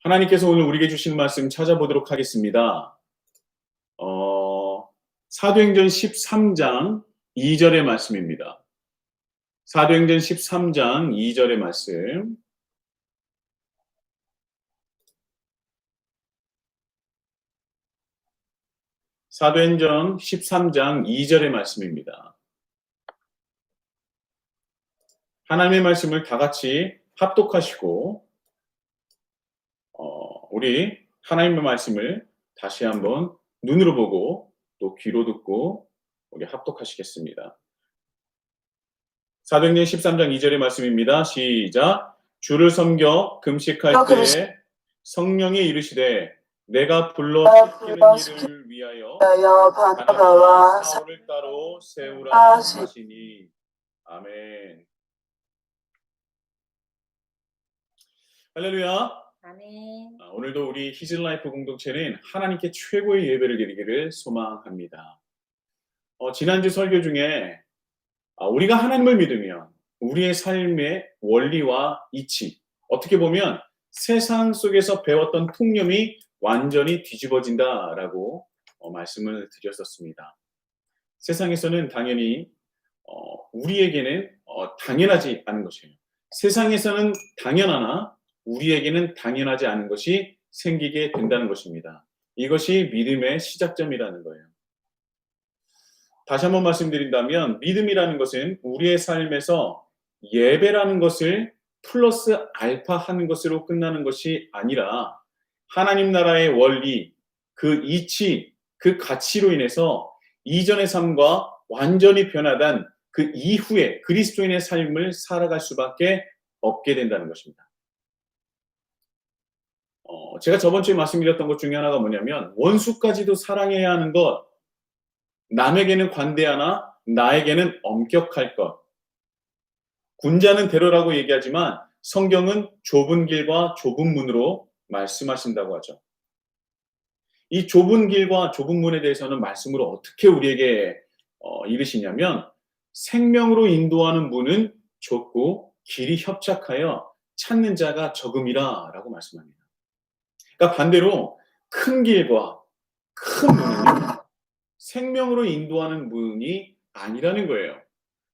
하나님께서 오늘 우리에게 주신 말씀 찾아보도록 하겠습니다. 사도행전 13장 2절의 말씀입니다. 사도행전 13장 2절의 말씀. 사도행전 13장 2절의 말씀입니다. 하나님의 말씀을 다 같이 합독하시고 우리 하나님의 말씀을 다시 한번 눈으로 보고 또 귀로 듣고 우리 합독하시겠습니다. 사도행전 13장 2절의 말씀입니다. 시작. 주를 섬겨 금식할 때에 성령이 이르시되 내가 불러 시키는 일을 위하여 바나바와 사울을 따로 세우라 하시니. 아멘. 할렐루야. 아멘. 오늘도 우리 히즐라이프 공동체는 하나님께 최고의 예배를 드리기를 소망합니다. 지난주 설교 중에 우리가 하나님을 믿으면 우리의 삶의 원리와 이치, 어떻게 보면 세상 속에서 배웠던 통념이 완전히 뒤집어진다라고 말씀을 드렸었습니다. 세상에서는 당연히 우리에게는 당연하지 않은 것이에요. 세상에서는 당연하나 우리에게는 당연하지 않은 것이 생기게 된다는 것입니다. 이것이 믿음의 시작점이라는 거예요. 다시 한번 말씀드린다면 믿음이라는 것은 우리의 삶에서 예배라는 것을 플러스 알파 하는 것으로 끝나는 것이 아니라 하나님 나라의 원리, 그 이치, 그 가치로 인해서 이전의 삶과 완전히 변화된 그 이후에 그리스도인의 삶을 살아갈 수밖에 없게 된다는 것입니다. 제가 저번 주에 말씀드렸던 것 중에 하나가 뭐냐면 원수까지도 사랑해야 하는 것, 남에게는 관대하나 나에게는 엄격할 것. 군자는 대로라고 얘기하지만 성경은 좁은 길과 좁은 문으로 말씀하신다고 하죠. 이 좁은 길과 좁은 문에 대해서는 말씀으로 어떻게 우리에게 이르시냐면 생명으로 인도하는 문은 좁고 길이 협착하여 찾는 자가 적음이라 라고 말씀합니다. 그러니까 반대로 큰 길과 큰 문은요, 생명으로 인도하는 문이 아니라는 거예요.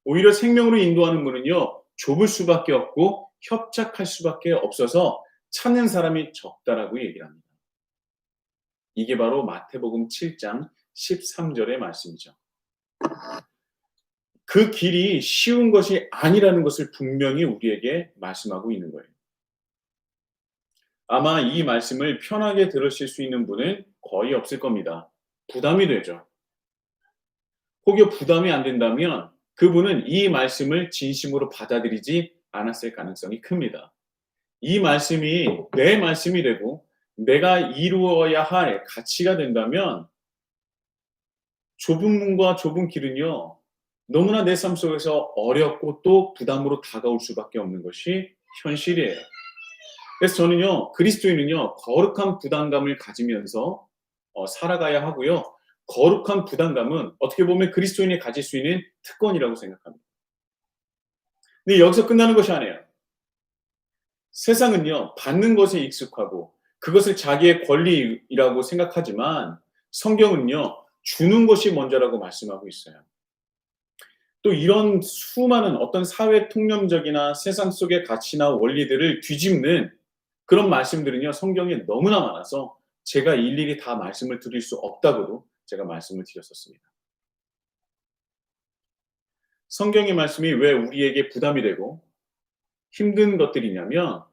오히려 생명으로 인도하는 문은요, 좁을 수밖에 없고 협착할 수밖에 없어서 찾는 사람이 적다라고 얘기를 합니다. 이게 바로 마태복음 7장 13절의 말씀이죠. 그 길이 쉬운 것이 아니라는 것을 분명히 우리에게 말씀하고 있는 거예요. 아마 이 말씀을 편하게 들으실 수 있는 분은 거의 없을 겁니다. 부담이 되죠. 혹여 부담이 안 된다면 그분은 이 말씀을 진심으로 받아들이지 않았을 가능성이 큽니다. 이 말씀이 내 말씀이 되고 내가 이루어야 할 가치가 된다면 좁은 문과 좁은 길은요, 너무나 내 삶 속에서 어렵고 또 부담으로 다가올 수밖에 없는 것이 현실이에요. 그래서 저는요, 그리스도인은요, 거룩한 부담감을 가지면서 살아가야 하고요. 거룩한 부담감은 어떻게 보면 그리스도인이 가질 수 있는 특권이라고 생각합니다. 근데 여기서 끝나는 것이 아니에요. 세상은요, 받는 것에 익숙하고 그것을 자기의 권리라고 생각하지만 성경은요, 주는 것이 먼저라고 말씀하고 있어요. 또 이런 수많은 어떤 사회 통념적이나 세상 속의 가치나 원리들을 뒤집는 그런 말씀들은요, 성경에 너무나 많아서 제가 일일이 다 말씀을 드릴 수 없다고도 제가 말씀을 드렸었습니다. 성경의 말씀이 왜 우리에게 부담이 되고 힘든 것들이냐면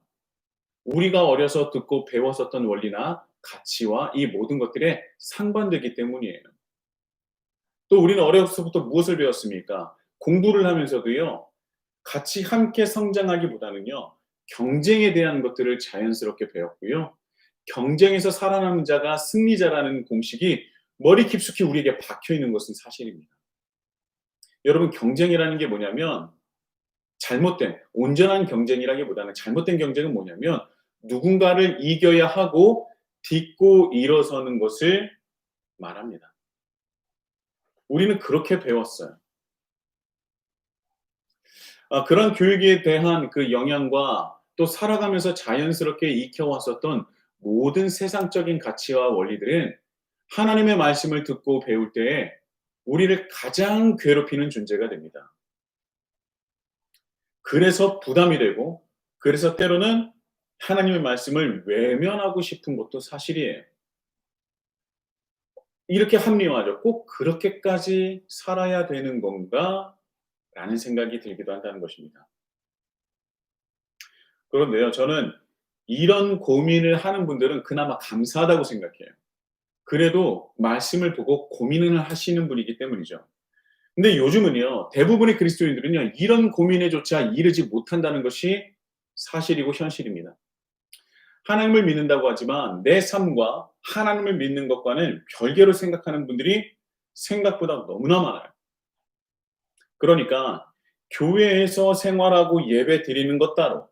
우리가 어려서 듣고 배웠었던 원리나 가치와 이 모든 것들에 상반되기 때문이에요. 또 우리는 어려서부터 무엇을 배웠습니까? 공부를 하면서도요, 같이 함께 성장하기보다는요, 경쟁에 대한 것들을 자연스럽게 배웠고요. 경쟁에서 살아남는 자가 승리자라는 공식이 머리 깊숙이 우리에게 박혀 있는 것은 사실입니다. 여러분, 경쟁이라는 게 뭐냐면 잘못된, 온전한 경쟁이라기보다는 잘못된 경쟁은 뭐냐면 누군가를 이겨야 하고 딛고 일어서는 것을 말합니다. 우리는 그렇게 배웠어요. 그런 교육에 대한 그 영향과 또 살아가면서 자연스럽게 익혀왔었던 모든 세상적인 가치와 원리들은 하나님의 말씀을 듣고 배울 때에 우리를 가장 괴롭히는 존재가 됩니다. 그래서 부담이 되고, 그래서 때로는 하나님의 말씀을 외면하고 싶은 것도 사실이에요. 이렇게 합리화하죠. '꼭 그렇게까지 살아야 되는 건가?' 라는 생각이 들기도 한다는 것입니다. 그런데요, 저는 이런 고민을 하는 분들은 그나마 감사하다고 생각해요. 그래도 말씀을 보고 고민을 하시는 분이기 때문이죠. 근데 요즘은요, 대부분의 그리스도인들은요, 이런 고민에조차 이르지 못한다는 것이 사실이고 현실입니다. 하나님을 믿는다고 하지만 내 삶과 하나님을 믿는 것과는 별개로 생각하는 분들이 생각보다 너무나 많아요. 그러니까 교회에서 생활하고 예배 드리는 것 따로,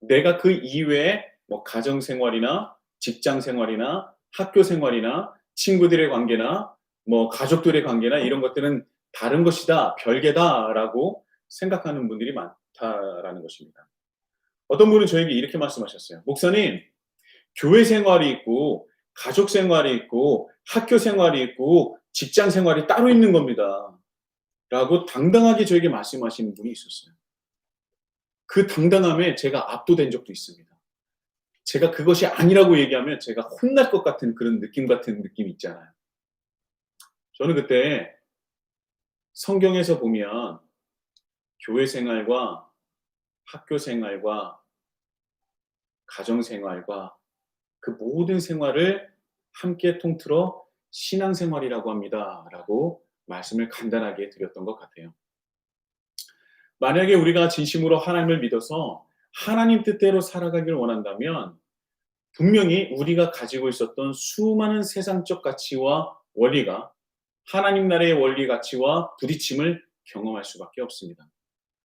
내가 그 이외에 뭐 가정 생활이나 직장 생활이나 학교 생활이나 친구들의 관계나 뭐 가족들의 관계나 이런 것들은 다른 것이다, 별개다라고 생각하는 분들이 많다라는 것입니다. 어떤 분은 저에게 이렇게 말씀하셨어요. 목사님, 교회 생활이 있고 가족 생활이 있고 학교 생활이 있고 직장 생활이 따로 있는 겁니다. 라고 당당하게 저에게 말씀하시는 분이 있었어요. 그 당당함에 제가 압도된 적도 있습니다. 제가 그것이 아니라고 얘기하면 제가 혼날 것 같은 그런 느낌 같은 느낌이 있잖아요. 저는 그때 성경에서 보면 교회 생활과 학교 생활과 가정 생활과 그 모든 생활을 함께 통틀어 신앙생활이라고 합니다라고 말씀을 간단하게 드렸던 것 같아요. 만약에 우리가 진심으로 하나님을 믿어서 하나님 뜻대로 살아가길 원한다면 분명히 우리가 가지고 있었던 수많은 세상적 가치와 원리가 하나님 나라의 원리 가치와 부딪힘을 경험할 수밖에 없습니다.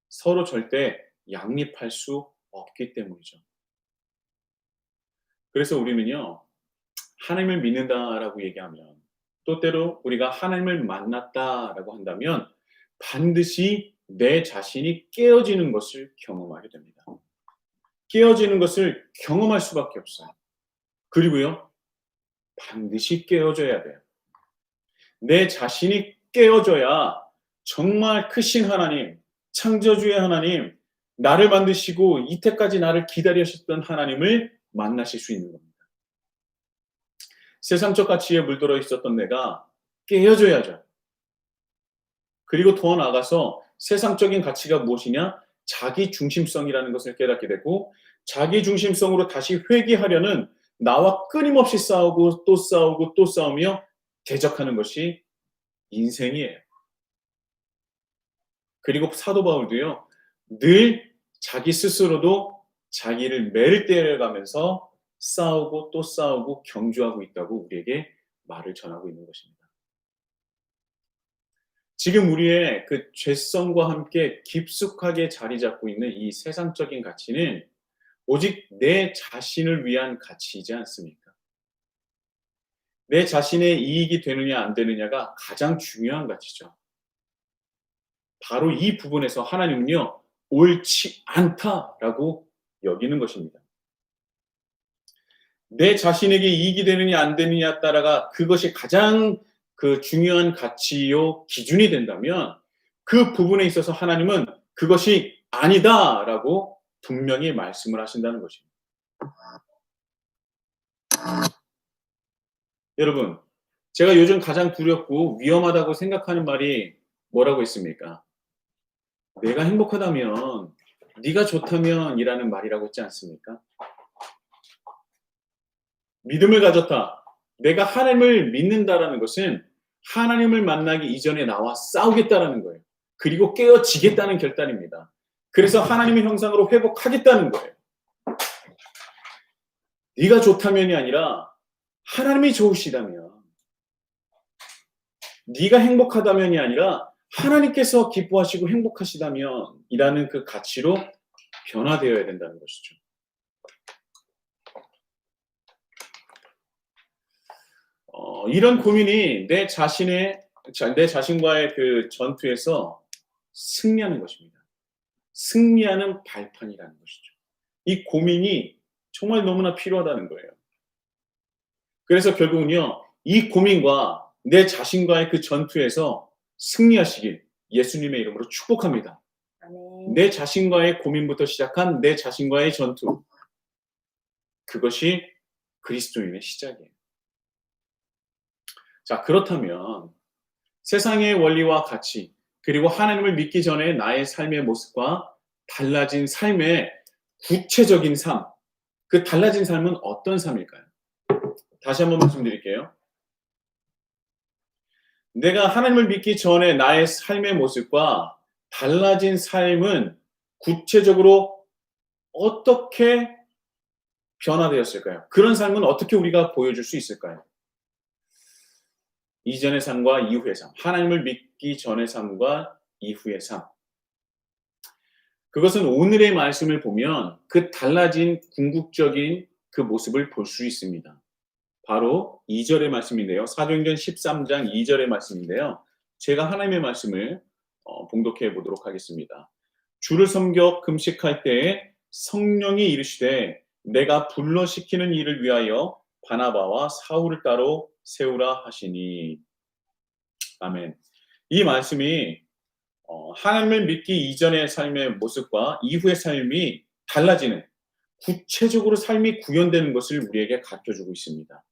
서로 절대 양립할 수 없기 때문이죠. 그래서 우리는요, 하나님을 믿는다라고 얘기하면, 또 때로 우리가 하나님을 만났다라고 한다면 반드시 내 자신이 깨어지는 것을 경험하게 됩니다. 깨어지는 것을 경험할 수밖에 없어요. 그리고요, 반드시 깨어져야 돼요. 내 자신이 깨어져야 정말 크신 하나님, 창조주의 하나님, 나를 만드시고 이때까지 나를 기다리셨던 하나님을 만나실 수 있는 겁니다. 세상적 가치에 물들어 있었던 내가 깨어져야죠. 그리고 더 나아가서 세상적인 가치가 무엇이냐? 자기 중심성이라는 것을 깨닫게 되고, 자기 중심성으로 다시 회귀하려는 나와 끊임없이 싸우고 또 싸우고 또 싸우며 대적하는 것이 인생이에요. 그리고 사도 바울도요, 늘 자기 스스로도 자기를 매를 때려가면서 싸우고 또 싸우고 경주하고 있다고 우리에게 말을 전하고 있는 것입니다. 지금 우리의 그 죄성과 함께 깊숙하게 자리 잡고 있는 이 세상적인 가치는 오직 내 자신을 위한 가치이지 않습니까? 내 자신의 이익이 되느냐 안 되느냐가 가장 중요한 가치죠. 바로 이 부분에서 하나님은요, 옳지 않다라고 여기는 것입니다. 내 자신에게 이익이 되느냐 안 되느냐 따라가 그것이 가장 그 중요한 가치요 기준이 된다면 그 부분에 있어서 하나님은 그것이 아니다라고 분명히 말씀을 하신다는 것입니다. 여러분, 제가 요즘 가장 두렵고 위험하다고 생각하는 말이 뭐라고 있습니까? 내가 행복하다면, 네가 좋다면 이라는 말이라고 했지 않습니까? 믿음을 가졌다. 내가 하나님을 믿는다라는 것은 하나님을 만나기 이전에 나와 싸우겠다라는 거예요. 그리고 깨어지겠다는 결단입니다. 그래서 하나님의 형상으로 회복하겠다는 거예요. 네가 좋다면이 아니라 하나님이 좋으시다면, 네가 행복하다면이 아니라 하나님께서 기뻐하시고 행복하시다면 이라는 그 가치로 변화되어야 된다는 것이죠. 이런 고민이 내 자신과의 그 전투에서 승리하는 것입니다. 승리하는 발판이라는 것이죠. 이 고민이 정말 너무나 필요하다는 거예요. 그래서 결국은요, 이 고민과 내 자신과의 그 전투에서 승리하시길 예수님의 이름으로 축복합니다. 아멘. 내 자신과의 고민부터 시작한 내 자신과의 전투. 그것이 그리스도인의 시작이에요. 자, 그렇다면 세상의 원리와 가치, 그리고 하나님을 믿기 전에 나의 삶의 모습과 달라진 삶의 구체적인 삶, 그 달라진 삶은 어떤 삶일까요? 다시 한번 말씀드릴게요. 내가 하나님을 믿기 전에 나의 삶의 모습과 달라진 삶은 구체적으로 어떻게 변화되었을까요? 그런 삶은 어떻게 우리가 보여줄 수 있을까요? 이전의 삶과 이후의 삶, 하나님을 믿기 전의 삶과 이후의 삶. 그것은 오늘의 말씀을 보면 그 달라진 궁극적인 그 모습을 볼 수 있습니다. 바로 2절의 말씀인데요. 사도행전 13장 2절의 말씀인데요. 제가 하나님의 말씀을 봉독해 보도록 하겠습니다. 주를 섬겨 금식할 때에 성령이 이르시되 내가 불러시키는 일을 위하여 바나바와 사울을 따로 세우라 하시니. 아멘. 이 말씀이 하나님을 믿기 이전의 삶의 모습과 이후의 삶이 달라지는, 구체적으로 삶이 구현되는 것을 우리에게 가르쳐주고 있습니다.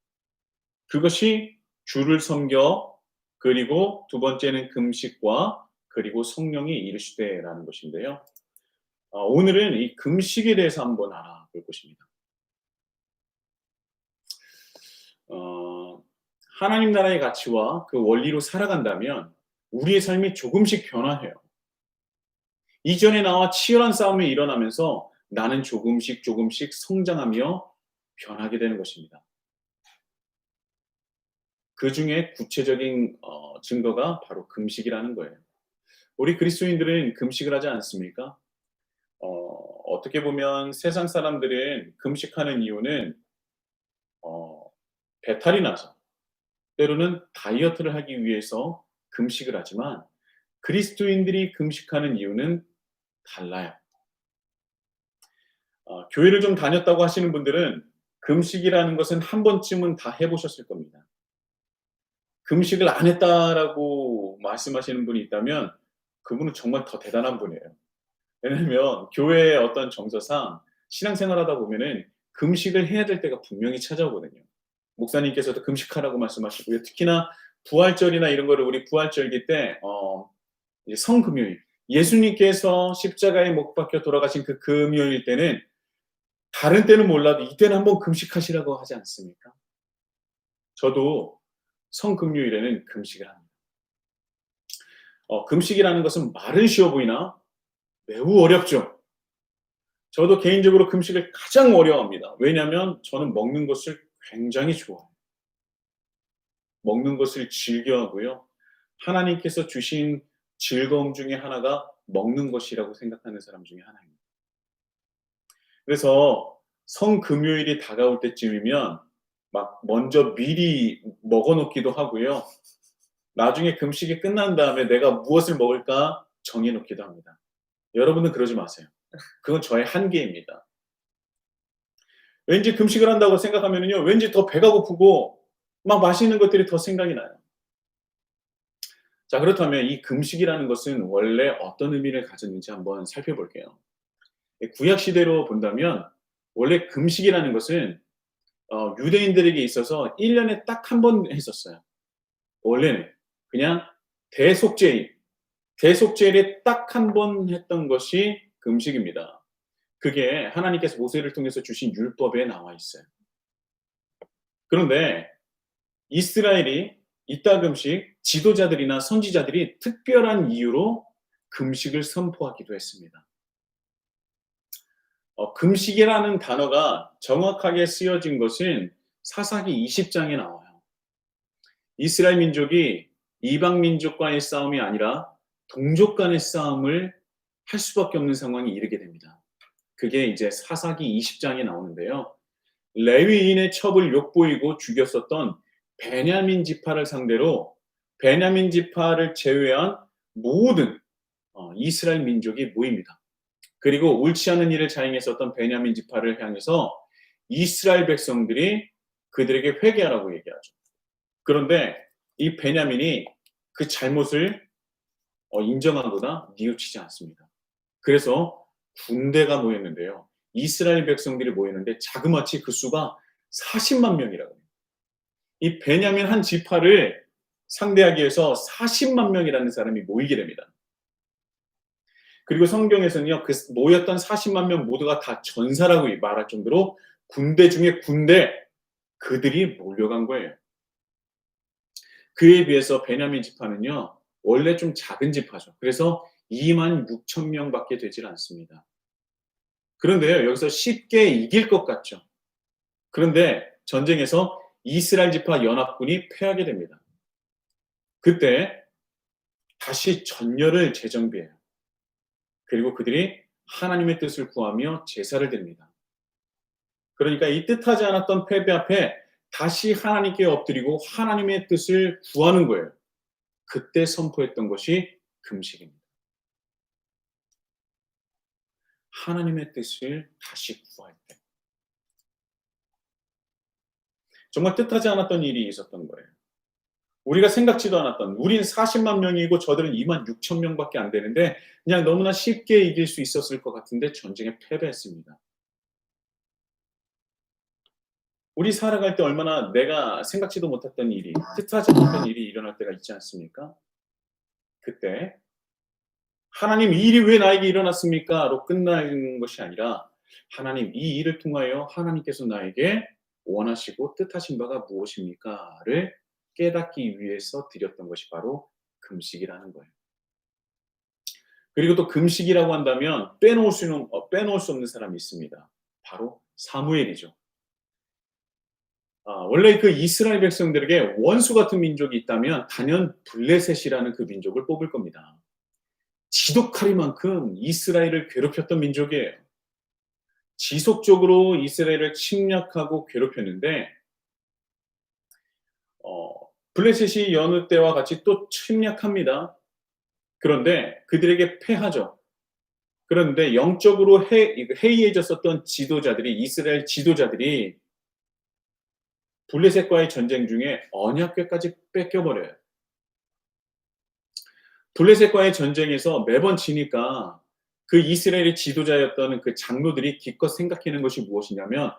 그것이 주를 섬겨, 그리고 두 번째는 금식과 그리고 성령이 이르시되라는 것인데요. 오늘은 이 금식에 대해서 한번 알아볼 것입니다. 하나님 나라의 가치와 그 원리로 살아간다면 우리의 삶이 조금씩 변화해요. 이전에 나와 치열한 싸움이 일어나면서 나는 조금씩 성장하며 변하게 되는 것입니다. 그 중에 구체적인 증거가 바로 금식이라는 거예요. 우리 그리스도인들은 금식을 하지 않습니까? 어떻게 보면 세상 사람들은 금식하는 이유는 배탈이 나서, 때로는 다이어트를 하기 위해서 금식을 하지만 그리스도인들이 금식하는 이유는 달라요. 교회를 좀 다녔다고 하시는 분들은 금식이라는 것은 한 번쯤은 다 해보셨을 겁니다. 금식을 안 했다라고 말씀하시는 분이 있다면 그분은 정말 더 대단한 분이에요. 왜냐하면 교회의 어떤 정서상 신앙생활하다 보면은 금식을 해야 될 때가 분명히 찾아오거든요. 목사님께서도 금식하라고 말씀하시고요. 특히나 부활절이나 이런 거를 우리 부활절기 때 이제 성금요일, 예수님께서 십자가에 못 박혀 돌아가신 그 금요일 때는 다른 때는 몰라도 이때는 한번 금식하시라고 하지 않습니까? 저도 성금요일에는 금식을 합니다. 금식이라는 것은 말은 쉬워 보이나 매우 어렵죠. 저도 개인적으로 금식을 가장 어려워합니다. 왜냐하면 저는 먹는 것을 굉장히 좋아해요. 먹는 것을 즐겨하고요. 하나님께서 주신 즐거움 중에 하나가 먹는 것이라고 생각하는 사람 중에 하나입니다. 그래서 성금요일이 다가올 때쯤이면 막 먼저 미리 먹어놓기도 하고요. 나중에 금식이 끝난 다음에 내가 무엇을 먹을까 정해놓기도 합니다. 여러분은 그러지 마세요. 그건 저의 한계입니다. 왠지 금식을 한다고 생각하면요, 왠지 더 배가 고프고 막 맛있는 것들이 더 생각이 나요. 자, 그렇다면 이 금식이라는 것은 원래 어떤 의미를 가졌는지 한번 살펴볼게요. 구약 시대로 본다면 원래 금식이라는 것은 유대인들에게 있어서 1년에 딱 한 번 했었어요. 원래는 그냥 대속죄일에 딱 한 번 했던 것이 금식입니다. 그게 하나님께서 모세를 통해서 주신 율법에 나와 있어요. 그런데 이스라엘이 이따금씩 지도자들이나 선지자들이 특별한 이유로 금식을 선포하기도 했습니다. 금식이라는 단어가 정확하게 쓰여진 것은 사사기 20장에 나와요. 이스라엘 민족이 이방 민족과의 싸움이 아니라 동족 간의 싸움을 할 수밖에 없는 상황에 이르게 됩니다. 그게 이제 사사기 20장에 나오는데요. 레위인의 첩을 욕보이고 죽였었던 베냐민 지파를 상대로 베냐민 지파를 제외한 모든 이스라엘 민족이 모입니다. 그리고 옳지 않은 일을 자행했었던 베냐민 지파를 향해서 이스라엘 백성들이 그들에게 회개하라고 얘기하죠. 그런데 이 베냐민이 그 잘못을 인정하거나 뉘우치지 않습니다. 그래서 군대가 모였는데요. 이스라엘 백성들이 모였는데 자그마치 그 수가 40만 명이라고 해요. 이 베냐민 한 지파를 상대하기 위해서 40만 명이라는 사람이 모이게 됩니다. 그리고 성경에서는요, 그 모였던 40만 명 모두가 다 전사라고 말할 정도로 군대 중에 군대, 그들이 몰려간 거예요. 그에 비해서 베냐민 지파는요, 원래 좀 작은 지파죠. 그래서 2만 6천 명밖에 되질 않습니다. 그런데요, 여기서 쉽게 이길 것 같죠. 그런데 전쟁에서 이스라엘 지파 연합군이 패하게 됩니다. 그때 다시 전열을 재정비해요. 그리고 그들이 하나님의 뜻을 구하며 제사를 드립니다. 그러니까 이 뜻하지 않았던 패배 앞에 다시 하나님께 엎드리고 하나님의 뜻을 구하는 거예요. 그때 선포했던 것이 금식입니다. 하나님의 뜻을 다시 구할 때. 정말 뜻하지 않았던 일이 있었던 거예요. 우리가 생각지도 않았던, 우린 40만 명이고 저들은 2만 6천 명밖에 안 되는데 그냥 너무나 쉽게 이길 수 있었을 것 같은데 전쟁에 패배했습니다. 우리 살아갈 때 얼마나 내가 생각지도 못했던 일이, 뜻하지 않았던 일이 일어날 때가 있지 않습니까? 그때 하나님, 이 일이 왜 나에게 일어났습니까? 로 끝나는 것이 아니라 하나님, 이 일을 통하여 하나님께서 나에게 원하시고 뜻하신 바가 무엇입니까? 를 깨닫기 위해서 드렸던 것이 바로 금식이라는 거예요. 그리고 또 금식이라고 한다면 빼놓을 수 없는 사람이 있습니다. 바로 사무엘이죠. 원래 그 이스라엘 백성들에게 원수 같은 민족이 있다면 단연 블레셋이라는 그 민족을 뽑을 겁니다. 지독하리만큼 이스라엘을 괴롭혔던 민족이에요. 지속적으로 이스라엘을 침략하고 괴롭혔는데 블레셋이 여느 때와 같이 또 침략합니다. 그런데 그들에게 패하죠. 그런데 영적으로 해이해졌었던 지도자들이, 이스라엘 지도자들이 블레셋과의 전쟁 중에 언약궤까지 뺏겨버려요. 블레셋과의 전쟁에서 매번 지니까 그 이스라엘의 지도자였던 그 장로들이 기껏 생각하는 것이 무엇이냐면,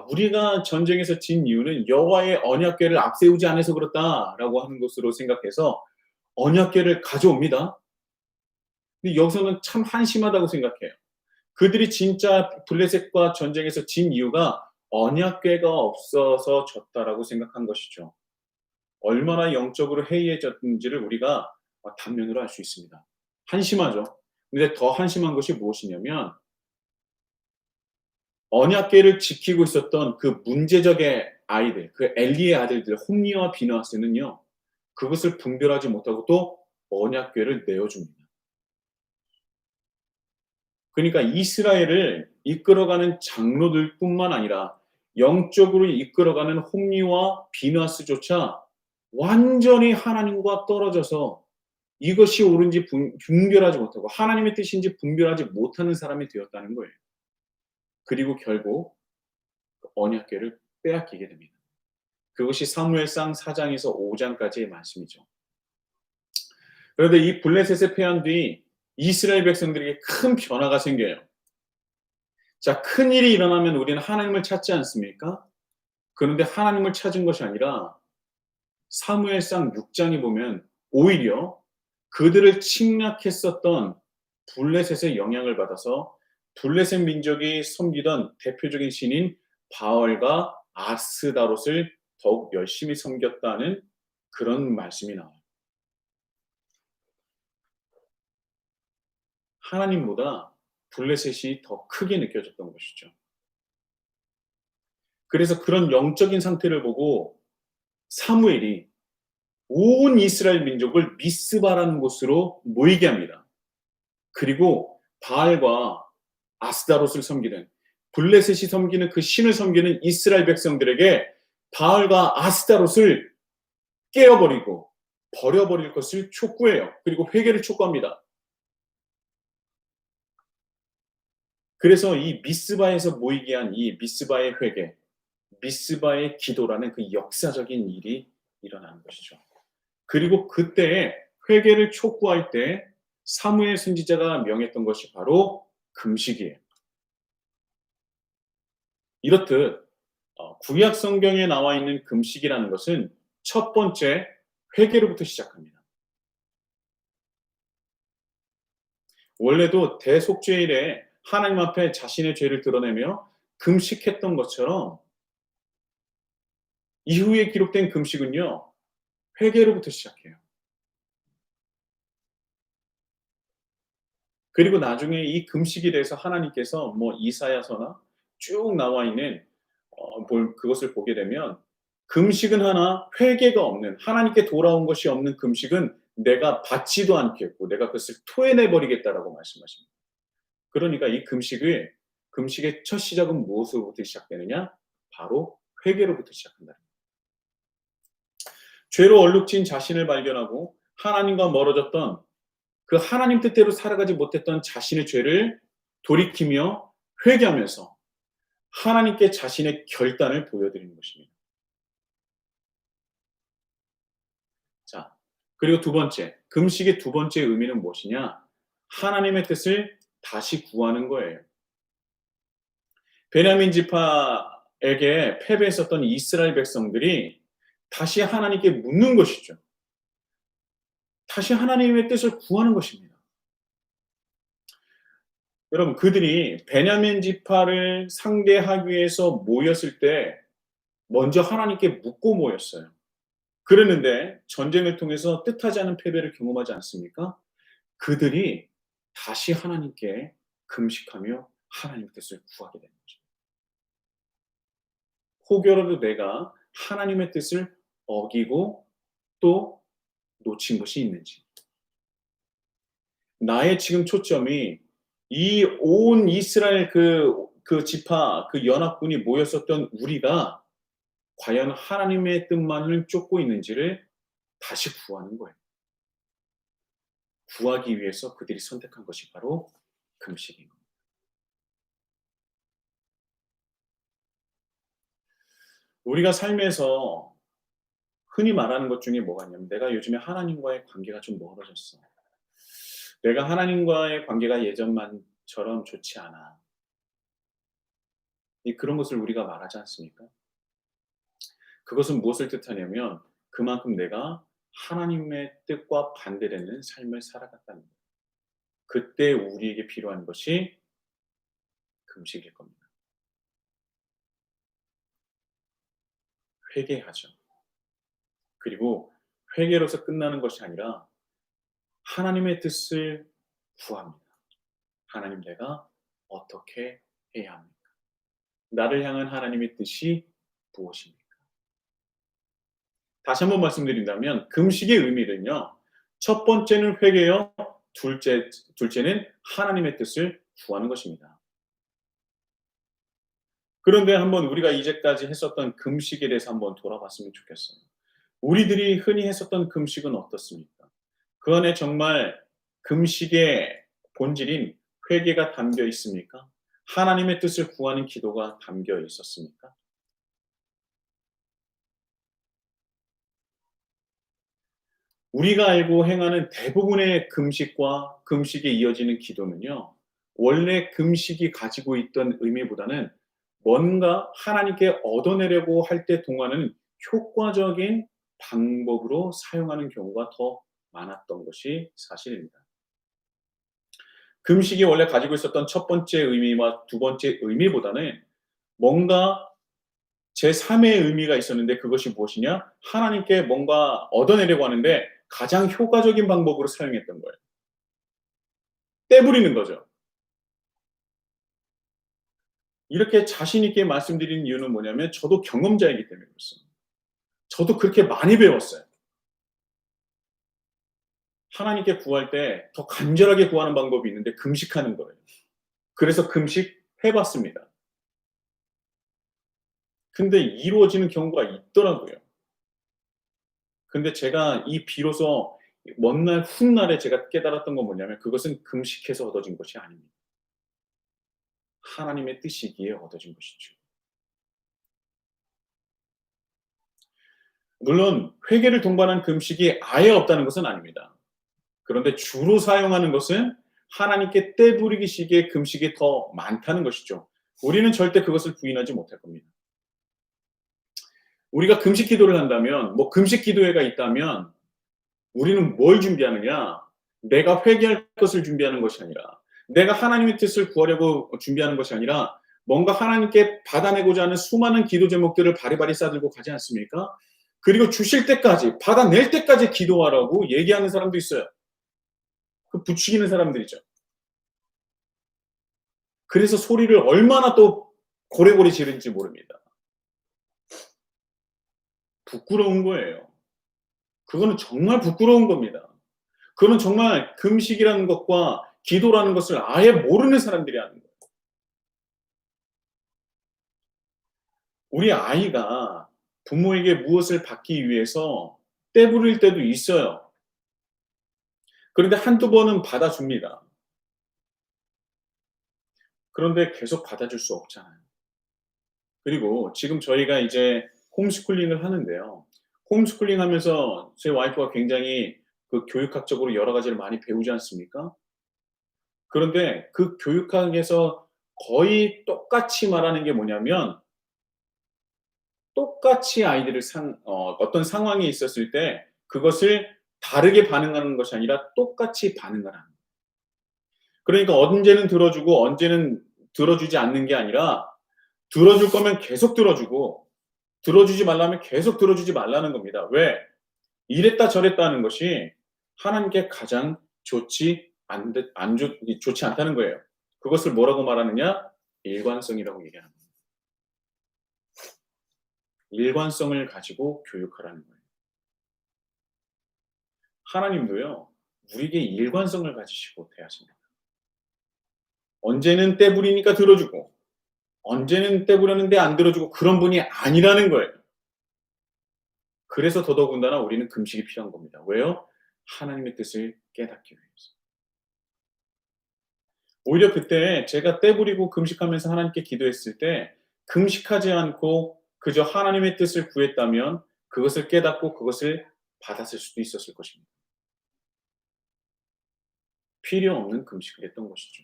우리가 전쟁에서 진 이유는 여호와의 언약궤를 앞세우지 않아서 그렇다라고 하는 것으로 생각해서 언약궤를 가져옵니다. 근데 여기서는 참 한심하다고 생각해요. 그들이 진짜 블레셋과 전쟁에서 진 이유가 언약궤가 없어서 졌다라고 생각한 것이죠. 얼마나 영적으로 해이해졌는지를 우리가 단면으로 알 수 있습니다. 한심하죠. 근데 더 한심한 것이 무엇이냐면 언약궤를 지키고 있었던 그 문제적의 아이들, 그 엘리의 아들들 홈리와 비느하스는요, 그것을 분별하지 못하고 또 언약궤를 내어줍니다. 그러니까 이스라엘을 이끌어가는 장로들뿐만 아니라 영적으로 이끌어가는 홈리와 비느하스조차 완전히 하나님과 떨어져서 이것이 옳은지 분별하지 못하고 하나님의 뜻인지 분별하지 못하는 사람이 되었다는 거예요. 그리고 결국 언약궤를 빼앗기게 됩니다. 그것이 사무엘상 4장에서 5장까지의 말씀이죠. 그런데 이 블레셋의 패한 뒤 이스라엘 백성들에게 큰 변화가 생겨요. 자, 큰 일이 일어나면 우리는 하나님을 찾지 않습니까? 그런데 하나님을 찾은 것이 아니라 사무엘상 6장에 보면 오히려 그들을 침략했었던 블레셋의 영향을 받아서 블레셋 민족이 섬기던 대표적인 신인 바알과 아스다롯을 더욱 열심히 섬겼다는 그런 말씀이 나와요. 하나님보다 블레셋이 더 크게 느껴졌던 것이죠. 그래서 그런 영적인 상태를 보고 사무엘이 온 이스라엘 민족을 미스바라는 곳으로 모이게 합니다. 그리고 바알과 아스다롯을 섬기는, 블레셋이 섬기는 그 신을 섬기는 이스라엘 백성들에게 바알과 아스다롯을 깨어버리고 버려버릴 것을 촉구해요. 그리고 회개를 촉구합니다. 그래서 이 미스바에서 모이게 한 이 미스바의 회개, 미스바의 기도라는 그 역사적인 일이 일어나는 것이죠. 그리고 그때 회개를 촉구할 때 사무엘 선지자가 명했던 것이 바로 금식이에요. 이렇듯 구약 성경에 나와 있는 금식이라는 것은 첫 번째 회개로부터 시작합니다. 원래도 대속죄일에 하나님 앞에 자신의 죄를 드러내며 금식했던 것처럼 이후에 기록된 금식은요, 회개로부터 시작해요. 그리고 나중에 이 금식에 대해서 하나님께서 이사야서나 쭉 나와 있는 그것을 보게 되면 금식은 하나 회개가 없는 하나님께 돌아온 것이 없는 금식은 내가 받지도 않겠고 내가 그것을 토해내 버리겠다라고 말씀하십니다. 그러니까 이 금식의 첫 시작은 무엇으로부터 시작되느냐? 바로 회개로부터 시작한다. 죄로 얼룩진 자신을 발견하고 하나님과 멀어졌던 그 하나님 뜻대로 살아가지 못했던 자신의 죄를 돌이키며 회개하면서 하나님께 자신의 결단을 보여드리는 것입니다. 자, 그리고 두 번째, 금식의 두 번째 의미는 무엇이냐? 하나님의 뜻을 다시 구하는 거예요. 베냐민 지파에게 패배했었던 이스라엘 백성들이 다시 하나님께 묻는 것이죠. 다시 하나님의 뜻을 구하는 것입니다. 여러분, 그들이 베냐민 지파를 상대하기 위해서 모였을 때 먼저 하나님께 묻고 모였어요. 그랬는데 전쟁을 통해서 뜻하지 않은 패배를 경험하지 않습니까? 그들이 다시 하나님께 금식하며 하나님의 뜻을 구하게 되는 거죠. 혹여라도 내가 하나님의 뜻을 어기고 또 놓친 것이 있는지. 나의 지금 초점이 이 온 이스라엘 그 지파, 그 연합군이 모였었던 우리가 과연 하나님의 뜻만을 쫓고 있는지를 다시 구하는 거예요. 구하기 위해서 그들이 선택한 것이 바로 금식인 겁니다. 우리가 삶에서 흔히 말하는 것 중에 뭐가 있냐면 내가 요즘에 하나님과의 관계가 좀 멀어졌어. 내가 하나님과의 관계가 예전만처럼 좋지 않아. 그런 것을 우리가 말하지 않습니까? 그것은 무엇을 뜻하냐면 그만큼 내가 하나님의 뜻과 반대되는 삶을 살아갔다는 거예요. 그때 우리에게 필요한 것이 금식일 겁니다. 회개하죠. 그리고 회개로서 끝나는 것이 아니라 하나님의 뜻을 구합니다. 하나님, 내가 어떻게 해야 합니까? 나를 향한 하나님의 뜻이 무엇입니까? 다시 한번 말씀드린다면 금식의 의미는요. 첫 번째는 회개요. 둘째는 하나님의 뜻을 구하는 것입니다. 그런데 한번 우리가 이제까지 했었던 금식에 대해서 한번 돌아봤으면 좋겠어요. 우리들이 흔히 했었던 금식은 어떻습니까? 그 안에 정말 금식의 본질인 회개가 담겨 있습니까? 하나님의 뜻을 구하는 기도가 담겨 있었습니까? 우리가 알고 행하는 대부분의 금식과 금식에 이어지는 기도는요. 원래 금식이 가지고 있던 의미보다는 뭔가 하나님께 얻어내려고 할 때 동하는 효과적인 방법으로 사용하는 경우가 더 많았던 것이 사실입니다. 금식이 원래 가지고 있었던 첫 번째 의미와 두 번째 의미보다는 뭔가 제3의 의미가 있었는데 그것이 무엇이냐? 하나님께 뭔가 얻어내려고 하는데 가장 효과적인 방법으로 사용했던 거예요. 떼부리는 거죠. 이렇게 자신 있게 말씀드리는 이유는 뭐냐면 저도 경험자이기 때문에 그렇습니다. 저도 그렇게 많이 배웠어요. 하나님께 구할 때 더 간절하게 구하는 방법이 있는데 금식하는 거예요. 그래서 금식해 봤습니다. 근데 이루어지는 경우가 있더라고요. 근데 제가 비로소 먼 날 훗날에 제가 깨달았던 건 뭐냐면 그것은 금식해서 얻어진 것이 아닙니다. 하나님의 뜻이기에 얻어진 것이죠. 물론 회개를 동반한 금식이 아예 없다는 것은 아닙니다. 그런데 주로 사용하는 것은 하나님께 떼부리기식의 금식이 더 많다는 것이죠. 우리는 절대 그것을 부인하지 못할 겁니다. 우리가 금식 기도를 한다면, 금식 기도회가 있다면 우리는 뭘 준비하느냐? 내가 회개할 것을 준비하는 것이 아니라, 내가 하나님의 뜻을 구하려고 준비하는 것이 아니라, 뭔가 하나님께 받아내고자 하는 수많은 기도 제목들을 바리바리 싸들고 가지 않습니까? 그리고 주실 때까지, 받아낼 때까지 기도하라고 얘기하는 사람도 있어요. 그 부추기는 사람들이죠. 그래서 소리를 얼마나 또 고래고래 지르는지 모릅니다. 부끄러운 거예요. 그거는 정말 부끄러운 겁니다. 그건 정말 금식이라는 것과 기도라는 것을 아예 모르는 사람들이 하는 거예요. 우리 아이가 부모에게 무엇을 받기 위해서 떼부릴 때도 있어요. 그런데 한두 번은 받아줍니다. 그런데 계속 받아줄 수 없잖아요. 그리고 지금 저희가 이제 홈스쿨링을 하는데요. 홈스쿨링 하면서 제 와이프가 굉장히 그 교육학적으로 여러 가지를 많이 배우지 않습니까? 그런데 그 교육학에서 거의 똑같이 말하는 게 뭐냐면, 똑같이 아이들을 어떤 상황이 있었을 때 그것을 다르게 반응하는 것이 아니라 똑같이 반응을 하는. 그러니까 언제는 들어주고 언제는 들어주지 않는 게 아니라, 들어줄 거면 계속 들어주고 들어주지 말라면 계속 들어주지 말라는 겁니다. 왜? 이랬다 저랬다 하는 것이 하나님께 가장 좋지 않다는 거예요. 그것을 뭐라고 말하느냐? 일관성이라고 얘기하는 거예요. 일관성을 가지고 교육하라는 거예요. 하나님도요, 우리에게 일관성을 가지시고 대하십니다. 언제는 떼부리니까 들어주고, 언제는 떼부렸는데 안 들어주고, 그런 분이 아니라는 거예요. 그래서 더더군다나 우리는 금식이 필요한 겁니다. 왜요? 하나님의 뜻을 깨닫기 위해서. 오히려 그때 제가 떼부리고 금식하면서 하나님께 기도했을 때, 금식하지 않고 그저 하나님의 뜻을 구했다면 그것을 깨닫고 그것을 받았을 수도 있었을 것입니다. 필요 없는 금식을 했던 것이죠.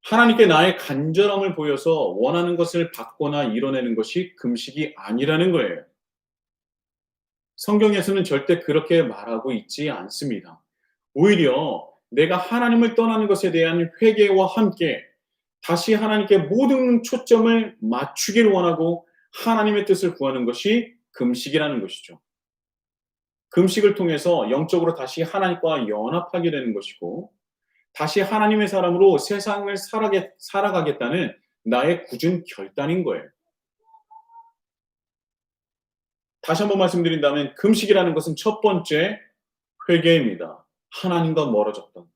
하나님께 나의 간절함을 보여서 원하는 것을 받거나 이뤄내는 것이 금식이 아니라는 거예요. 성경에서는 절대 그렇게 말하고 있지 않습니다. 오히려 내가 하나님을 떠나는 것에 대한 회개와 함께 다시 하나님께 모든 초점을 맞추기를 원하고 하나님의 뜻을 구하는 것이 금식이라는 것이죠. 금식을 통해서 영적으로 다시 하나님과 연합하게 되는 것이고, 다시 하나님의 사람으로 세상을 살아가겠다는 나의 굳은 결단인 거예요. 다시 한번 말씀드린다면, 금식이라는 것은 첫 번째 회개입니다. 하나님과 멀어졌던.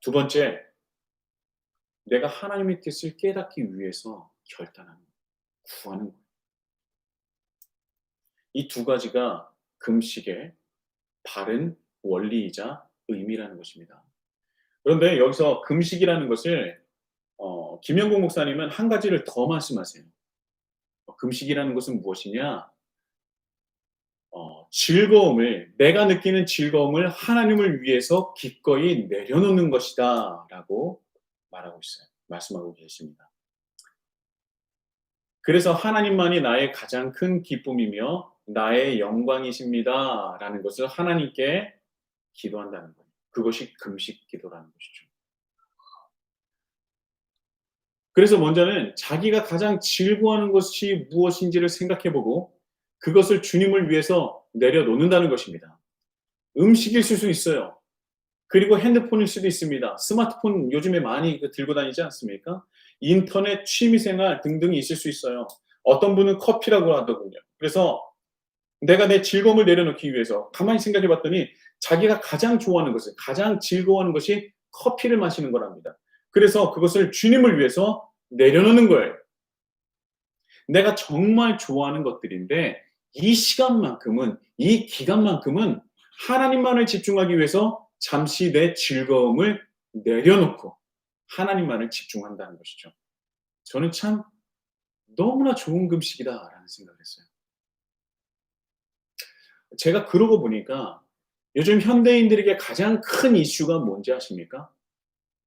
두 번째, 내가 하나님의 뜻을 깨닫기 위해서 결단하는 거예요. 구하는 거예요. 이 두 가지가 금식의 바른 원리이자 의미라는 것입니다. 그런데 여기서 금식이라는 것을 김영국 목사님은 한 가지를 더 말씀하세요. 금식이라는 것은 무엇이냐? 내가 느끼는 즐거움을 하나님을 위해서 기꺼이 내려놓는 것이다 라고 말하고 있어요. 말씀하고 계십니다. 그래서 하나님만이 나의 가장 큰 기쁨이며 나의 영광이십니다 라는 것을 하나님께 기도한다는 거예요. 그것이 금식 기도라는 것이죠. 그래서 먼저는 자기가 가장 즐거워하는 것이 무엇인지를 생각해보고 그것을 주님을 위해서 내려놓는다는 것입니다. 음식일 수도 있어요. 그리고 핸드폰일 수도 있습니다. 스마트폰 요즘에 많이 들고 다니지 않습니까? 인터넷, 취미생활 등등이 있을 수 있어요. 어떤 분은 커피라고 하더군요. 그래서 내가 내 즐거움을 내려놓기 위해서 가만히 생각해 봤더니 자기가 가장 좋아하는 것을, 가장 즐거워하는 것이 커피를 마시는 거랍니다. 그래서 그것을 주님을 위해서 내려놓는 거예요. 내가 정말 좋아하는 것들인데 이 시간만큼은, 이 기간만큼은 하나님만을 집중하기 위해서 잠시 내 즐거움을 내려놓고 하나님만을 집중한다는 것이죠. 저는 참 너무나 좋은 금식이다라는 생각을 했어요. 제가 그러고 보니까 요즘 현대인들에게 가장 큰 이슈가 뭔지 아십니까?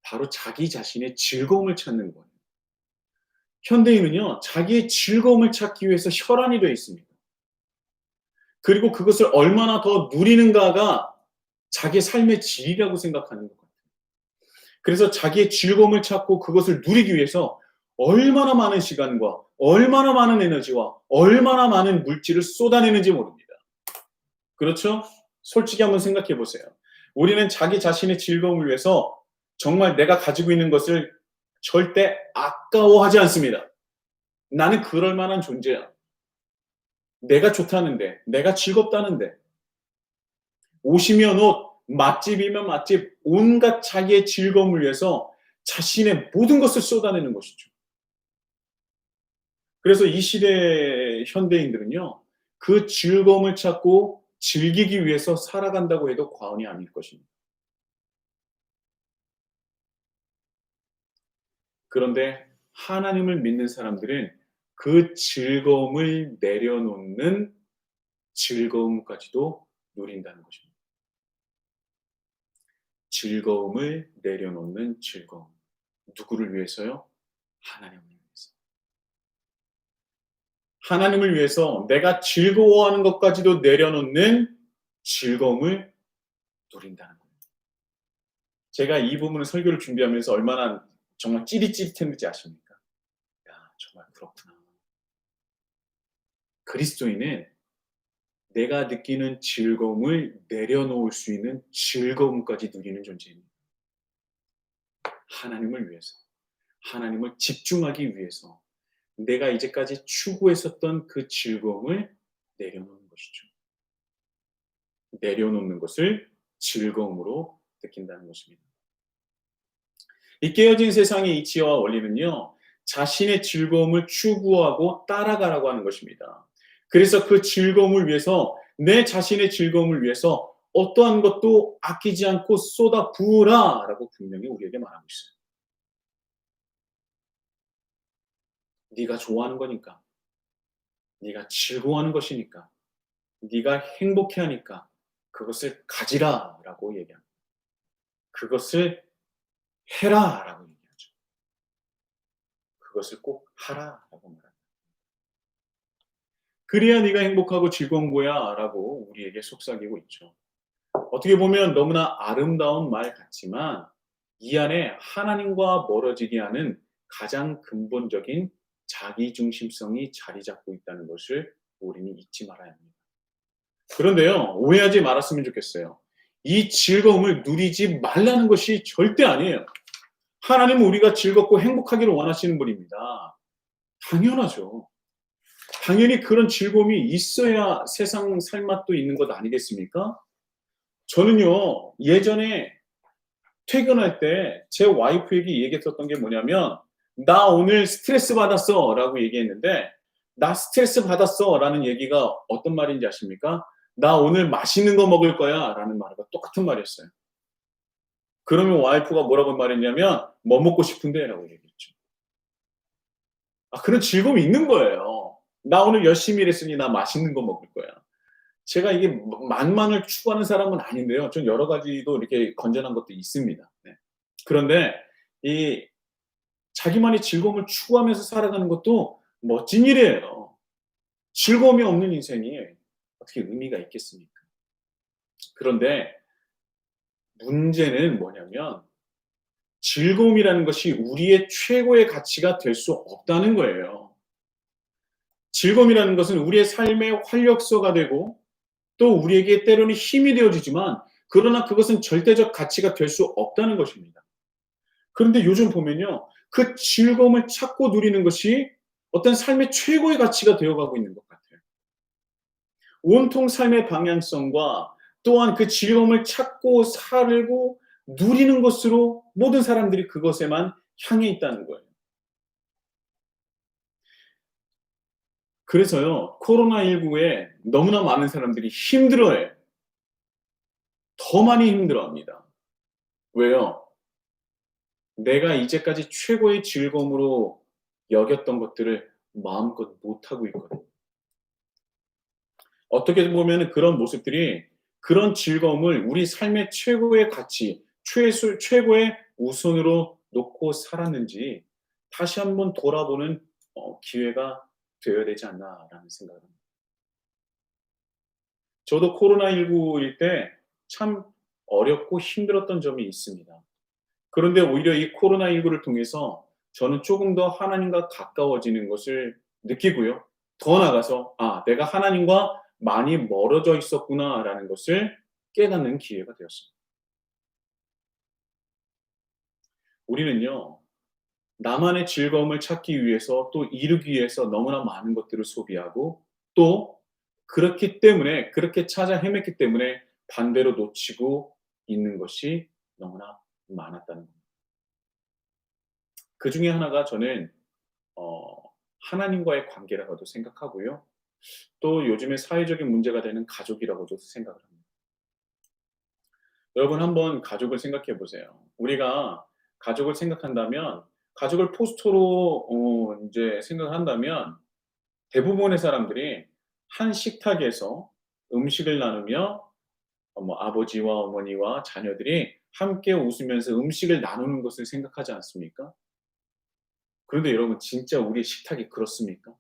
바로 자기 자신의 즐거움을 찾는 거예요. 현대인은요, 자기의 즐거움을 찾기 위해서 혈안이 되어 있습니다. 그리고 그것을 얼마나 더 누리는가가 자기의 삶의 질이라고 생각하는 것 같아요. 그래서 자기의 즐거움을 찾고 그것을 누리기 위해서 얼마나 많은 시간과 얼마나 많은 에너지와 얼마나 많은 물질을 쏟아내는지 모릅니다. 그렇죠? 솔직히 한번 생각해 보세요. 우리는 자기 자신의 즐거움을 위해서 정말 내가 가지고 있는 것을 절대 아까워하지 않습니다. 나는 그럴 만한 존재야. 내가 좋다는데, 내가 즐겁다는데, 옷이면 옷, 맛집이면 맛집, 온갖 자기의 즐거움을 위해서 자신의 모든 것을 쏟아내는 것이죠. 그래서 이 시대의 현대인들은요, 그 즐거움을 찾고 즐기기 위해서 살아간다고 해도 과언이 아닐 것입니다. 그런데 하나님을 믿는 사람들은 그 즐거움을 내려놓는 즐거움까지도 누린다는 것입니다. 즐거움을 내려놓는 즐거움. 누구를 위해서요? 하나님을 위해서. 하나님을 위해서 내가 즐거워하는 것까지도 내려놓는 즐거움을 누린다는 거예요. 제가 이 부분을 설교를 준비하면서 얼마나 정말 찌릿찌릿했는지 아십니까? 야, 정말 그렇구나. 그리스도인은 내가 느끼는 즐거움을 내려놓을 수 있는 즐거움까지 누리는 존재입니다. 하나님을 위해서, 하나님을 집중하기 위해서 내가 이제까지 추구했었던 그 즐거움을 내려놓는 것이죠. 내려놓는 것을 즐거움으로 느낀다는 것입니다. 이 깨어진 세상의 이치와 원리는요, 자신의 즐거움을 추구하고 따라가라고 하는 것입니다. 그래서 그 즐거움을 위해서, 내 자신의 즐거움을 위해서 어떠한 것도 아끼지 않고 쏟아 부으라라고 분명히 우리에게 말하고 있어요. 네가 좋아하는 거니까, 네가 즐거워하는 것이니까, 네가 행복해하니까 그것을 가지라라고 얘기합니다. 그것을 해라라고 얘기하죠. 그것을 꼭 하라라고 말합니다. 그래야 네가 행복하고 즐거운 거야라고 우리에게 속삭이고 있죠. 어떻게 보면 너무나 아름다운 말 같지만 이 안에 하나님과 멀어지게 하는 가장 근본적인 자기중심성이 자리 잡고 있다는 것을 우리는 잊지 말아야 합니다. 그런데요, 오해하지 말았으면 좋겠어요. 이 즐거움을 누리지 말라는 것이 절대 아니에요. 하나님은 우리가 즐겁고 행복하기를 원하시는 분입니다. 당연하죠. 당연히 그런 즐거움이 있어야 세상 살맛도 있는 것 아니겠습니까? 저는요, 예전에 퇴근할 때 제 와이프에게 얘기했었던 게 뭐냐면, 나 오늘 스트레스 받았어 라고 얘기했는데, 나 스트레스 받았어 라는 얘기가 어떤 말인지 아십니까? 나 오늘 맛있는 거 먹을 거야 라는 말과 똑같은 말이었어요. 그러면 와이프가 뭐라고 말했냐면, 뭐 먹고 싶은데? 라고 얘기했죠. 아, 그런 즐거움이 있는 거예요. 나 오늘 열심히 일했으니 나 맛있는 거 먹을 거야. 제가 이게 만만을 추구하는 사람은 아닌데요. 좀 여러 가지도 이렇게 건전한 것도 있습니다. 네. 그런데 이 자기만의 즐거움을 추구하면서 살아가는 것도 멋진 일이에요. 즐거움이 없는 인생이 어떻게 의미가 있겠습니까? 그런데 문제는 뭐냐면 즐거움이라는 것이 우리의 최고의 가치가 될 수 없다는 거예요. 즐거움이라는 것은 우리의 삶의 활력소가 되고 또 우리에게 때로는 힘이 되어주지만 그러나 그것은 절대적 가치가 될 수 없다는 것입니다. 그런데 요즘 보면요. 그 즐거움을 찾고 누리는 것이 어떤 삶의 최고의 가치가 되어가고 있는 것 같아요. 온통 삶의 방향성과 또한 그 즐거움을 찾고 살고 누리는 것으로 모든 사람들이 그것에만 향해 있다는 거예요. 그래서요, 코로나19에 너무나 많은 사람들이 힘들어해요. 더 많이 힘들어합니다. 왜요? 내가 이제까지 최고의 즐거움으로 여겼던 것들을 마음껏 못하고 있거든요. 어떻게 보면 그런 모습들이 그런 즐거움을 우리 삶의 최고의 가치, 최고의 우선으로 놓고 살았는지 다시 한번 돌아보는 기회가 되어야 되지 않나라는 생각을 합니다. 저도 코로나19일 때 참 어렵고 힘들었던 점이 있습니다. 그런데 오히려 이 코로나19를 통해서 저는 조금 더 하나님과 가까워지는 것을 느끼고요. 더 나아가서 '아 내가 하나님과 많이 멀어져 있었구나.'라는 것을 깨닫는 기회가 되었습니다. 우리는요. 나만의 즐거움을 찾기 위해서 또 이루기 위해서 너무나 많은 것들을 소비하고 또 그렇기 때문에 그렇게 찾아 헤맸기 때문에 반대로 놓치고 있는 것이 너무나 많았다는 겁니다. 그중에 하나가 저는 어 하나님과의 관계라고도 생각하고요. 또 요즘에 사회적인 문제가 되는 가족이라고도 생각을 합니다. 여러분 한번 가족을 생각해 보세요. 우리가 가족을 생각한다면 가족을 포스터로 인제 생각을 한다면 대부분의 사람들이 한 식탁에서 음식을 나누며 뭐 아버지와 어머니와 자녀들이 함께 웃으면서 음식을 나누는 것을 생각하지 않습니까? 그런데 여러분 진짜 우리의 식탁이 그렇습니까?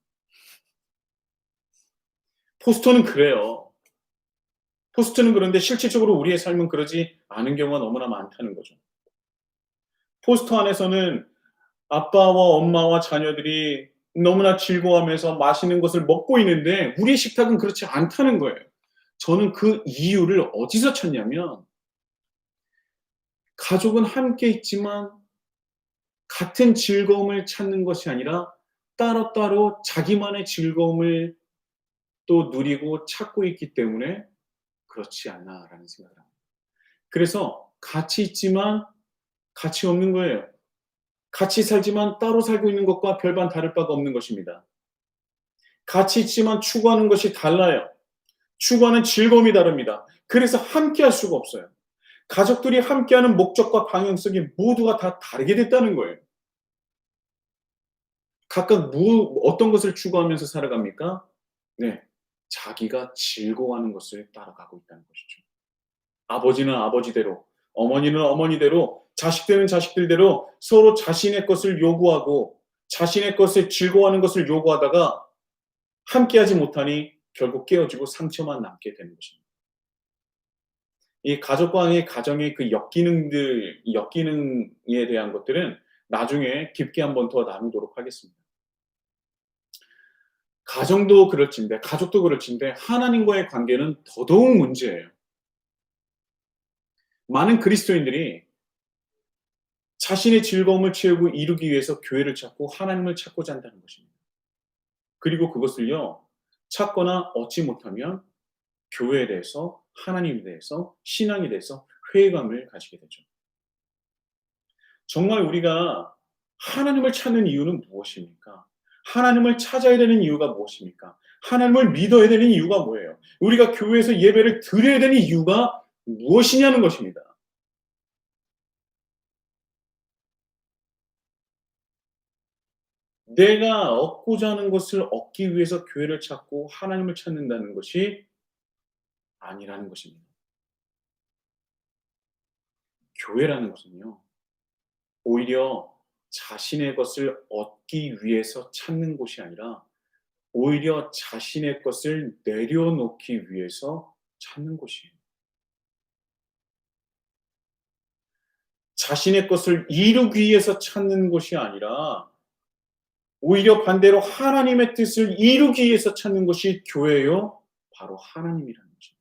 포스터는 그래요. 포스트는 그런데 실질적으로 우리의 삶은 그러지 않은 경우가 너무나 많다는 거죠. 포스터 안에서는 아빠와 엄마와 자녀들이 너무나 즐거워하면서 맛있는 것을 먹고 있는데 우리의 식탁은 그렇지 않다는 거예요. 저는 그 이유를 어디서 찾냐면 가족은 함께 있지만 같은 즐거움을 찾는 것이 아니라 따로따로 자기만의 즐거움을 또 누리고 찾고 있기 때문에 '그렇지 않나.'라는 생각을 합니다. 그래서 같이 있지만 같이 없는 거예요. 같이 살지만 따로 살고 있는 것과 별반 다를 바가 없는 것입니다. 같이 있지만 추구하는 것이 달라요. 추구하는 즐거움이 다릅니다. 그래서 함께할 수가 없어요. 가족들이 함께하는 목적과 방향성이 모두가 다 다르게 됐다는 거예요. 각각 어떤 것을 추구하면서 살아갑니까? 네. 자기가 즐거워하는 것을 따라가고 있다는 것이죠. 아버지는 아버지대로, 어머니는 어머니대로, 자식들은 자식들대로 서로 자신의 것을 요구하고 자신의 것을 즐거워하는 것을 요구하다가 함께하지 못하니 결국 깨어지고 상처만 남게 되는 것입니다. 이 가족과의 가정의 그 역기능에 대한 것들은 나중에 깊게 한번 더 나누도록 하겠습니다. 가정도 그럴진데 가족도 그럴진데 하나님과의 관계는 더더욱 문제예요. 많은 그리스도인들이 자신의 즐거움을 채우고 이루기 위해서 교회를 찾고 하나님을 찾고자 한다는 것입니다. 그리고 그것을요. 찾거나 얻지 못하면 교회에 대해서 하나님에 대해서 신앙에 대해서 회의감을 가지게 되죠. 정말 우리가 하나님을 찾는 이유는 무엇입니까? 하나님을 찾아야 되는 이유가 무엇입니까? 하나님을 믿어야 되는 이유가 뭐예요? 우리가 교회에서 예배를 드려야 되는 이유가 무엇이냐는 것입니다. 내가 얻고자 하는 것을 얻기 위해서 교회를 찾고 하나님을 찾는다는 것이 아니라는 것입니다. 교회라는 것은요. 오히려 자신의 것을 얻기 위해서 찾는 곳이 아니라 오히려 자신의 것을 내려놓기 위해서 찾는 곳이에요. 자신의 것을 이루기 위해서 찾는 곳이 아니라 오히려 반대로 하나님의 뜻을 이루기 위해서 찾는 것이 교회요. 바로 하나님이라는 거죠.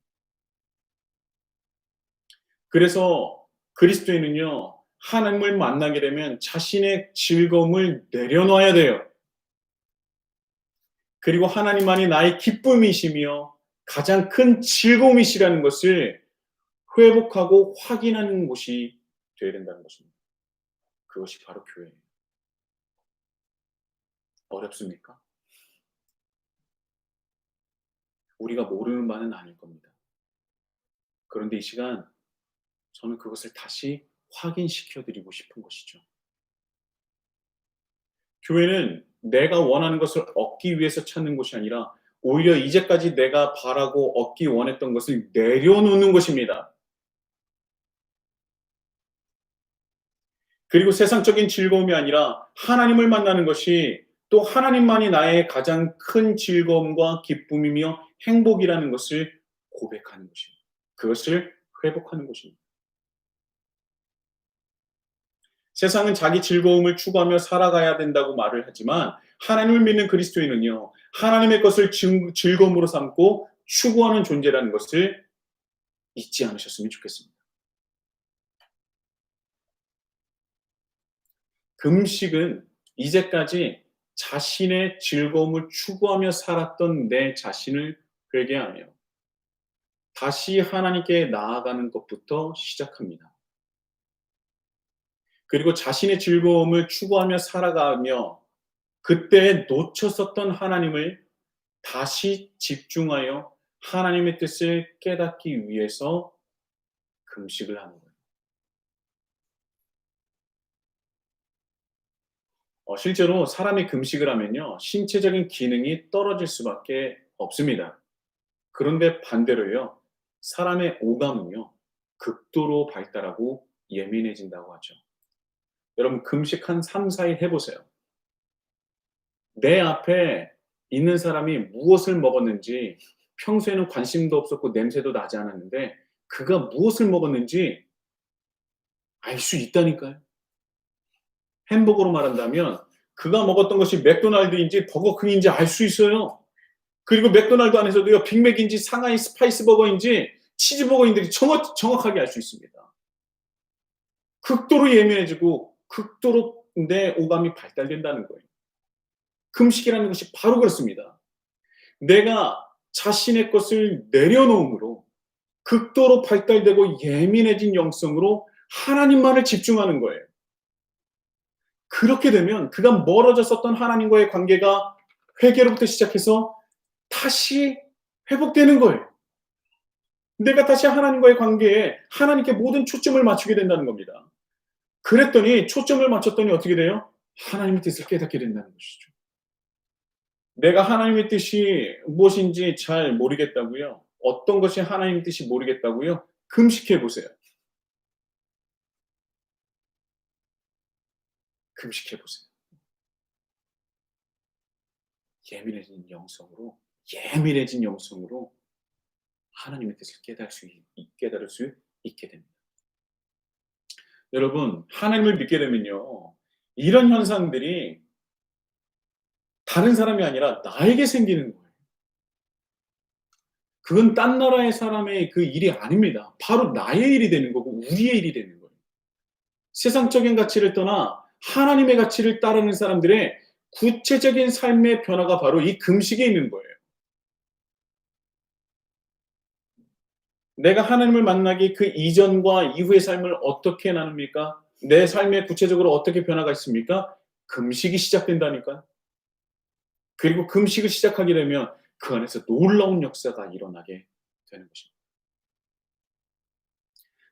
그래서 그리스도인은요. 하나님을 만나게 되면 자신의 즐거움을 내려놔야 돼요. 그리고 하나님만이 나의 기쁨이시며 가장 큰 즐거움이시라는 것을 회복하고 확인하는 곳이 되어야 된다는 것입니다. 그것이 바로 교회예요. 어렵습니까? 우리가 모르는 바는 아닐 겁니다. 그런데 이 시간 저는 그것을 다시 확인시켜 드리고 싶은 것이죠. 교회는 내가 원하는 것을 얻기 위해서 찾는 것이 아니라 오히려 이제까지 내가 바라고 얻기 원했던 것을 내려놓는 것입니다. 그리고 세상적인 즐거움이 아니라 하나님을 만나는 것이 또 하나님만이 나의 가장 큰 즐거움과 기쁨이며 행복이라는 것을 고백하는 것입니다. 그것을 회복하는 것입니다. 세상은 자기 즐거움을 추구하며 살아가야 된다고 말을 하지만 하나님을 믿는 그리스도인은요, 하나님의 것을 즐거움으로 삼고 추구하는 존재라는 것을 잊지 않으셨으면 좋겠습니다. 금식은 이제까지 자신의 즐거움을 추구하며 살았던 내 자신을 회개하며 다시 하나님께 나아가는 것부터 시작합니다. 그리고 자신의 즐거움을 추구하며 살아가며 그때 놓쳤었던 하나님을 다시 집중하여 하나님의 뜻을 깨닫기 위해서 금식을 하는 거예요. 실제로 사람이 금식을 하면요, 신체적인 기능이 떨어질 수밖에 없습니다. 그런데 반대로요, 사람의 오감은요, 극도로 발달하고 예민해진다고 하죠. 여러분, 금식 한 3, 4일 해보세요. 내 앞에 있는 사람이 무엇을 먹었는지 평소에는 관심도 없었고 냄새도 나지 않았는데 그가 무엇을 먹었는지 알 수 있다니까요. 햄버거로 말한다면 그가 먹었던 것이 맥도날드인지 버거킹인지 알 수 있어요. 그리고 맥도날드 안에서도요, 빅맥인지 상하이 스파이스 버거인지 치즈버거인지 정확하게 알 수 있습니다. 극도로 예민해지고 극도로 내 오감이 발달된다는 거예요. 금식이라는 것이 바로 그렇습니다. 내가 자신의 것을 내려놓음으로 극도로 발달되고 예민해진 영성으로 하나님만을 집중하는 거예요. 그렇게 되면 그가 멀어졌었던 하나님과의 관계가 회개로부터 시작해서 다시 회복되는 거예요. 내가 다시 하나님과의 관계에 하나님께 모든 초점을 맞추게 된다는 겁니다. 그랬더니 초점을 맞췄더니 어떻게 돼요? 하나님의 뜻을 깨닫게 된다는 것이죠. 내가 하나님의 뜻이 무엇인지 잘 모르겠다고요? 어떤 것이 하나님의 뜻이 모르겠다고요? 금식해 보세요. 금식해 보세요. 예민해진 영성으로 하나님의 뜻을 깨달을 수 있게 됩니다. 여러분, 하나님을 믿게 되면요, 이런 현상들이 다른 사람이 아니라 나에게 생기는 거예요. 그건 딴 나라의 사람의 그 일이 아닙니다. 바로 나의 일이 되는 거고 우리의 일이 되는 거예요. 세상적인 가치를 떠나 하나님의 가치를 따르는 사람들의 구체적인 삶의 변화가 바로 이 금식에 있는 거예요. 내가 하나님을 만나기 그 이전과 이후의 삶을 어떻게 나눕니까? 내 삶에 구체적으로 어떻게 변화가 있습니까? 금식이 시작된다니까요. 그리고 금식을 시작하게 되면 그 안에서 놀라운 역사가 일어나게 되는 것입니다.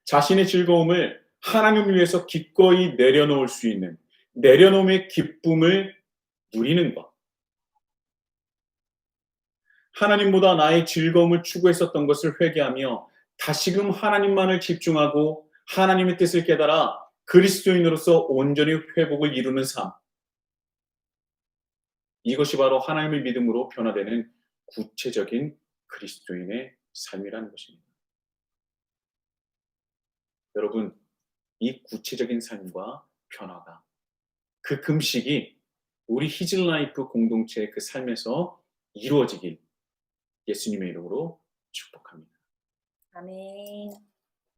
자신의 즐거움을 하나님을 위해서 기꺼이 내려놓을 수 있는 내려놓음의 기쁨을 누리는 것. 하나님보다 나의 즐거움을 추구했었던 것을 회개하며 다시금 하나님만을 집중하고 하나님의 뜻을 깨달아 그리스도인으로서 온전히 회복을 이루는 삶. 이것이 바로 하나님을 믿음으로 변화되는 구체적인 그리스도인의 삶이라는 것입니다. 여러분, 이 구체적인 삶과 변화가 그 금식이 우리 히즐라이프 공동체의 그 삶에서 이루어지길 예수님의 이름으로 축복합니다. 아멘.